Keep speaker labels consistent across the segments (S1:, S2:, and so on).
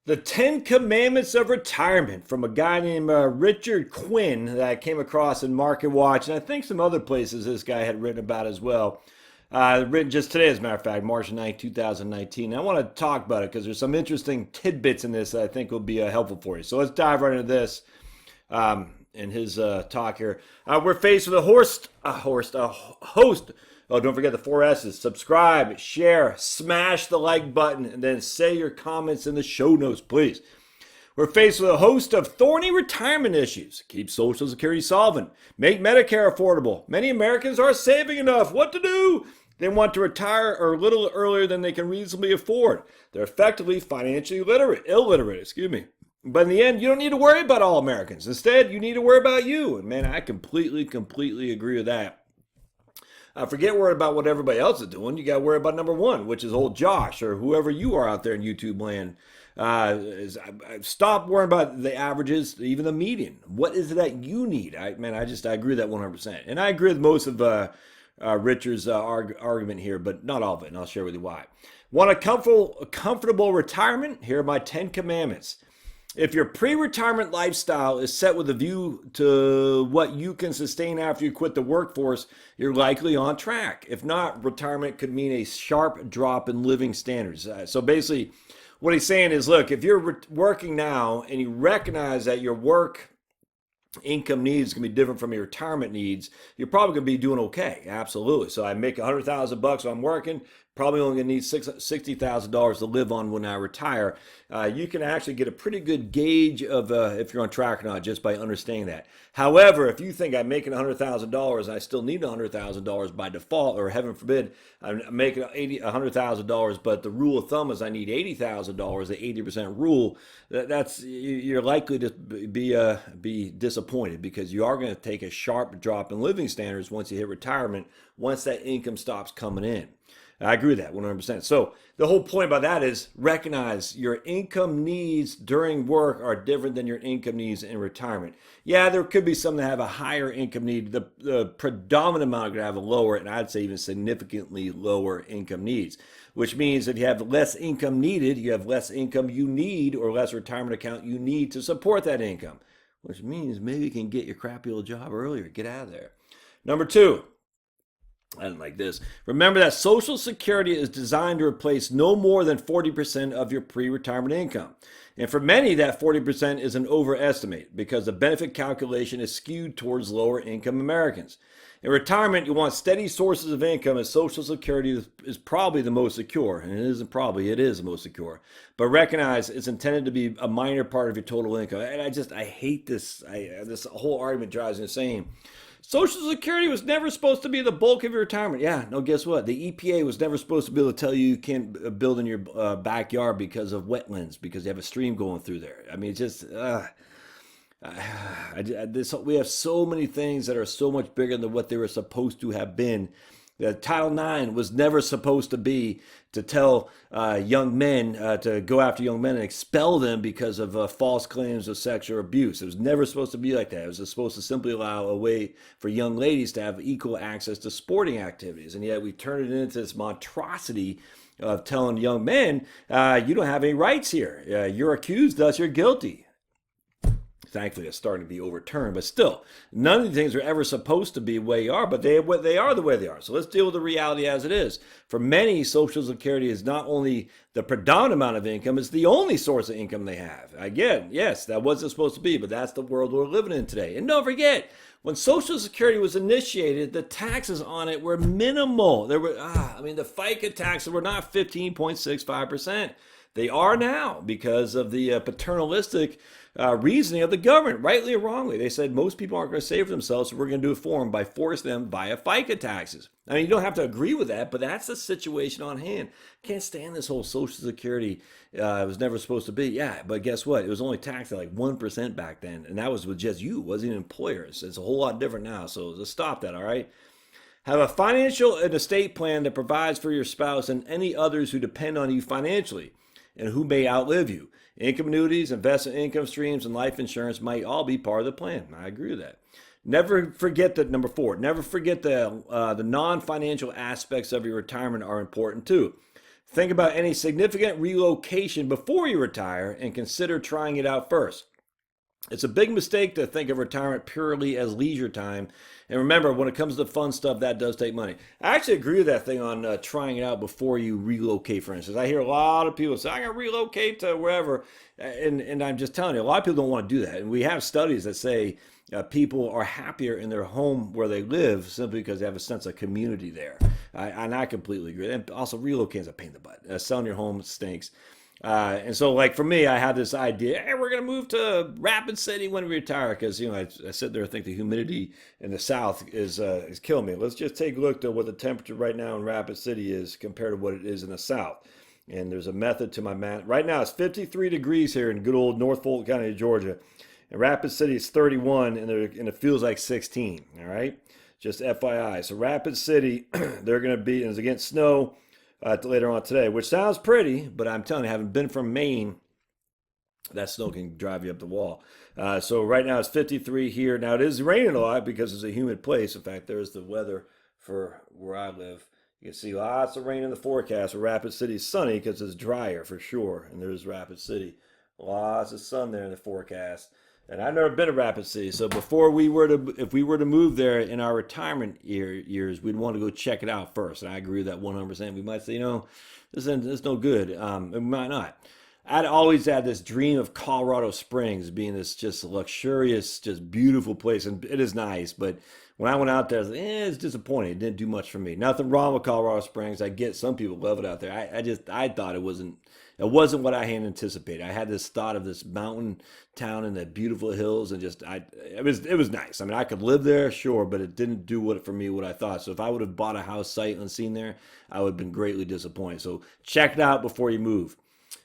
S1: The 10 Commandments of Retirement from a guy named Richard Quinn that I came across in Market Watch, and I think some other places this guy had written about as well. Written just today, as a matter of fact, March 9th, 2019. I want to talk about it because there's some interesting tidbits in this that I think will be helpful for you. So let's dive right into this in his talk here. We're faced with a host. Oh, don't forget the four S's. Subscribe, share, smash the like button, and then say your comments in the show notes, please. We're faced with a host of thorny retirement issues. Keep Social Security solvent. Make Medicare affordable. Many Americans are saving enough. What to do? They want to retire a little earlier than they can reasonably afford. They're effectively financially illiterate, But in the end, you don't need to worry about all Americans. Instead, you need to worry about you. And man, I completely agree with that. Forget worrying about what everybody else is doing. You got to worry about number one, which is old Josh or whoever you are out there in YouTube land. Stop worrying about the averages, even the median. What is it that you need? I agree with that 100%. And I agree with most of Richard's argument here, but not all of it. And I'll share with you why. Want a comfortable retirement? Here are my 10 commandments. If your pre-retirement lifestyle is set with a view to what you can sustain after you quit the workforce, you're likely on track. If not, retirement could mean a sharp drop in living standards. So basically, what he's saying is, look, if you're working now and you recognize that your work income needs can be different from your retirement needs, you're probably going to be doing okay. Absolutely. So I make $100,000 when I'm working, probably only going to need $60,000 to live on when I retire. You can actually get a pretty good gauge of if you're on track or not just by understanding that. However, if you think I'm making $100,000 and I still need $100,000 by default, or heaven forbid, I'm making $100,000, but the rule of thumb is I need $80,000, the 80% rule, you're likely to be disappointed because you are going to take a sharp drop in living standards once you hit retirement, once that income stops coming in. I agree with that 100%. So the whole point about that is recognize your income needs during work are different than your income needs in retirement. Yeah, there could be some that have a higher income need. The predominant amount are going to have a lower, and I'd say even significantly lower income needs, which means if you have less income needed, you have less income you need or less retirement account you need to support that income, which means maybe you can get your crappy old job earlier. Get out of there. Number two. I didn't like this. Remember that Social Security is designed to replace no more than 40% of your pre-retirement income. And for many, that 40% is an overestimate because the benefit calculation is skewed towards lower income Americans. In retirement, you want steady sources of income, and Social Security is probably the most secure. And it isn't probably, it is the most secure. But recognize it's intended to be a minor part of your total income. And I hate this. This whole argument drives me insane. Social Security was never supposed to be the bulk of your retirement. Yeah, no, guess what? The EPA was never supposed to be able to tell you can't build in your backyard because of wetlands, because you have a stream going through there. I mean, it's just, we have so many things that are so much bigger than what they were supposed to have been. Title IX was never supposed to be to tell young men to go after young men and expel them because of false claims of sexual abuse. It was never supposed to be like that. It was supposed to simply allow a way for young ladies to have equal access to sporting activities. And yet we turned it into this monstrosity of telling young men, you don't have any rights here. You're accused, thus you're guilty. Thankfully, it's starting to be overturned, but still, none of these things are ever supposed to be the way they are, but they are the way they are. So let's deal with the reality as it is. For many, Social Security is not only the predominant amount of income, it's the only source of income they have. Again, yes, that wasn't supposed to be, but that's the world we're living in today. And don't forget, when Social Security was initiated, the taxes on it were minimal. The FICA taxes were not 15.65%. They are now because of the paternalistic reasoning of the government, rightly or wrongly. They said most people aren't going to save for themselves, so we're going to do it for them by forcing them via FICA taxes. I mean, you don't have to agree with that, but that's the situation on hand. Can't stand this whole Social Security. It was never supposed to be. Yeah, but guess what? It was only taxed at like 1% back then, and that was with just you. It wasn't even employers. It's a whole lot different now, so let's stop that, all right? Have a financial and estate plan that provides for your spouse and any others who depend on you financially and who may outlive you. Income annuities, investment income streams, and life insurance might all be part of the plan. I agree with that. Never forget that, number four, never forget the non-financial aspects of your retirement are important too. Think about any significant relocation before you retire and consider trying it out first. It's a big mistake to think of retirement purely as leisure time. And remember, when it comes to fun stuff, that does take money. I actually agree with that thing on trying it out before you relocate, for instance. I hear a lot of people say, I'm going to relocate to wherever. And I'm just telling you, a lot of people don't want to do that. And we have studies that say people are happier in their home where they live simply because they have a sense of community there. And I completely agree. And also, relocating is a pain in the butt. Selling your home stinks. And so, like, for me, I had this idea, hey, we're going to move to Rapid City when we retire, because, you know, I sit there and think the humidity in the South is killing me. Let's just take a look at what the temperature right now in Rapid City is compared to what it is in the South. And there's a method to my math. Right now, it's 53 degrees here in good old North Fulton County, Georgia. In Rapid City, it's 31, and it feels like 16, all right? Just FYI. So Rapid City, they're going to be, and it's against snow, later on today, which sounds pretty, but I'm telling you, having been from Maine, that snow can drive you up the wall. So right now it's 53 here. Now it is raining a lot because it's a humid place. In fact, there's the weather for where I live. You can see lots of rain in the forecast. Rapid City is sunny because it's drier for sure. And there's Rapid City. Lots of sun there in the forecast. And I've never been to Rapid City, so if we were to move there in our retirement years, we'd want to go check it out first. And I agree with that 100%. We might say, you know, this is no good. We might not. I'd always had this dream of Colorado Springs being this just luxurious, just beautiful place, and it is nice. But when I went out there, I was like, it's disappointing. It didn't do much for me. Nothing wrong with Colorado Springs. I get some people love it out there. I thought it wasn't what I had anticipated. I had this thought of this mountain town and the beautiful hills, and it was nice. I mean, I could live there, sure, but it didn't do what I thought. So if I would have bought a house sight unseen there, I would have been greatly disappointed. So check it out before you move.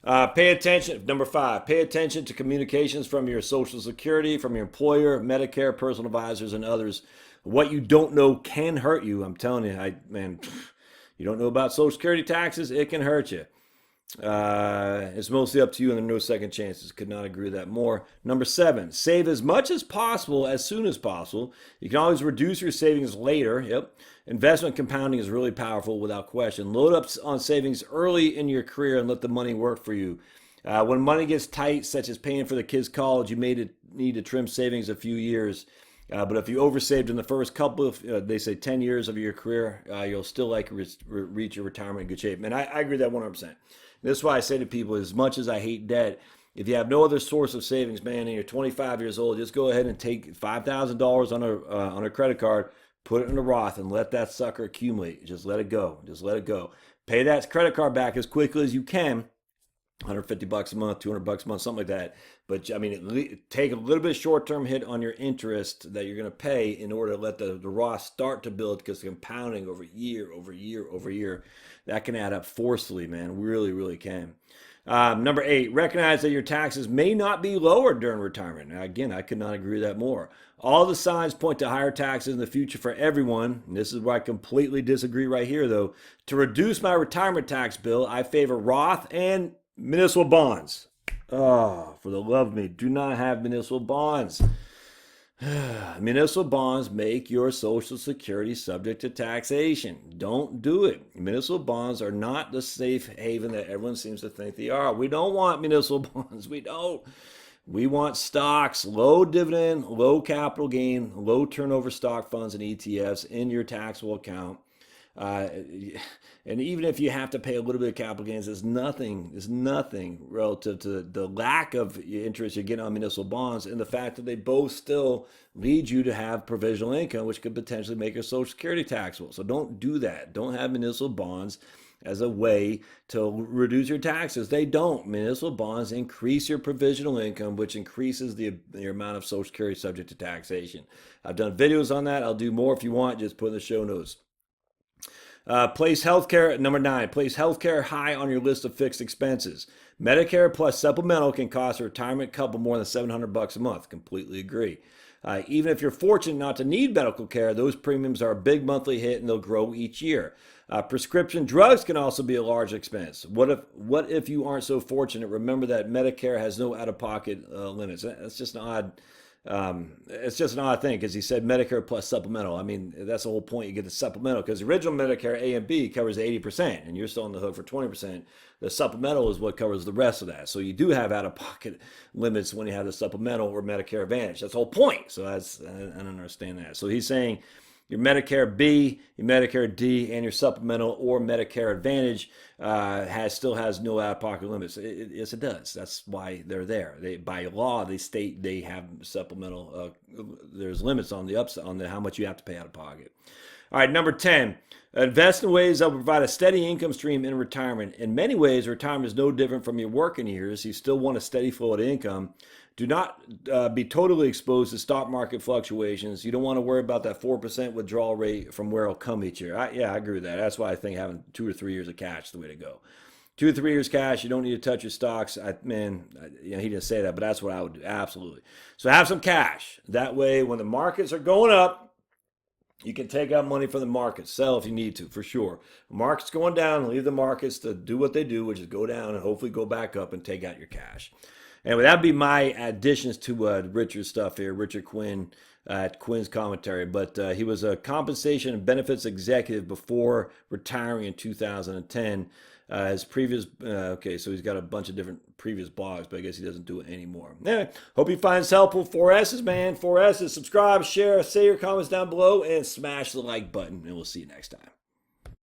S1: Pay attention. Number 5, pay attention to communications from your Social Security, from your employer, Medicare, personal advisors, and others. What you don't know can hurt you. I'm telling you, you don't know about Social Security taxes, it can hurt you. It's mostly up to you, and there are no second chances. Could not agree with that more. Number 7, save as much as possible as soon as possible. You can always reduce your savings later. Yep. Investment compounding is really powerful without question. Load up on savings early in your career and let the money work for you. When money gets tight, such as paying for the kids' college, you may need to trim savings a few years. But if you oversaved in the first couple of, they say 10 years of your career, you'll still reach your retirement in good shape. And I agree with that 100%. This is why I say to people, as much as I hate debt, if you have no other source of savings, man, and you're 25 years old, just go ahead and take $5,000 on a credit card, put it in a Roth, and let that sucker accumulate. Just let it go. Just let it go. Pay that credit card back as quickly as you can. $150 a month, $200 a month, something like that. But I mean, take a little bit of short-term hit on your interest that you're going to pay in order to let the Roth start to build, because compounding over year, that can add up forcefully, man. Really, really can. Number 8, recognize that your taxes may not be lowered during retirement. Now, again, I could not agree with that more. All the signs point to higher taxes in the future for everyone. And this is where I completely disagree right here, though. To reduce my retirement tax bill, I favor Roth and municipal bonds. Oh, for the love of me, do not have municipal bonds. Municipal bonds make your Social Security subject to taxation. Don't do it. Municipal bonds are not the safe haven that everyone seems to think they are. We don't want municipal bonds. We don't. We want stocks, low dividend, low capital gain, low turnover stock funds and ETFs in your taxable account. And even if you have to pay a little bit of capital gains, there's nothing relative to the lack of interest you're getting on municipal bonds, and the fact that they both still lead you to have provisional income, which could potentially make your Social Security taxable. So don't do that. Don't have municipal bonds as a way to reduce your taxes. They don't. Municipal bonds increase your provisional income, which increases the amount of Social Security subject to taxation. I've done videos on that. I'll do more if you want. Just put in the show notes. Place healthcare, number 9, place healthcare high on your list of fixed expenses. Medicare plus supplemental can cost a retirement couple more than $700 a month. Completely agree. Even if you're fortunate not to need medical care, those premiums are a big monthly hit and they'll grow each year. Prescription drugs can also be a large expense. What if you aren't so fortunate? Remember that Medicare has no out-of-pocket limits. That's just an It's just an odd thing because he said Medicare plus supplemental. I mean, that's the whole point. You get the supplemental because the original Medicare A and B covers 80%, and you're still on the hook for 20%. The supplemental is what covers the rest of that. So you do have out-of-pocket limits when you have the supplemental or Medicare Advantage. That's the whole point. So I don't understand that. So he's saying your Medicare B, your Medicare D, and your supplemental or Medicare Advantage still has no out-of-pocket limits. Yes, it does. That's why they're there. By law, they state they have supplemental. There's limits on the upside on how much you have to pay out of pocket. All right, number 10. Invest in ways that will provide a steady income stream in retirement. In many ways, retirement is no different from your working years. You still want a steady flow of income. Do not be totally exposed to stock market fluctuations. You don't want to worry about that 4% withdrawal rate from where it'll come each year. I agree with that. That's why I think having 2 or 3 years of cash is the way to go. 2 or 3 years cash, you don't need to touch your stocks. He didn't say that, but that's what I would do. Absolutely. So have some cash. That way, when the markets are going up, you can take out money from the market, sell if you need to, for sure. The market's going down, leave the markets to do what they do, which is go down and hopefully go back up and take out your cash. Anyway, that'd be my additions to Richard's stuff here, Richard Quinn at Quinn's Commentary. But he was a compensation and benefits executive before retiring in 2010. His previous, so he's got a bunch of different previous blogs, but I guess he doesn't do it anymore. Anyway, hope you find this helpful. 4S's, man. 4S's. Subscribe, share, say your comments down below, and smash the like button. And we'll see you next time.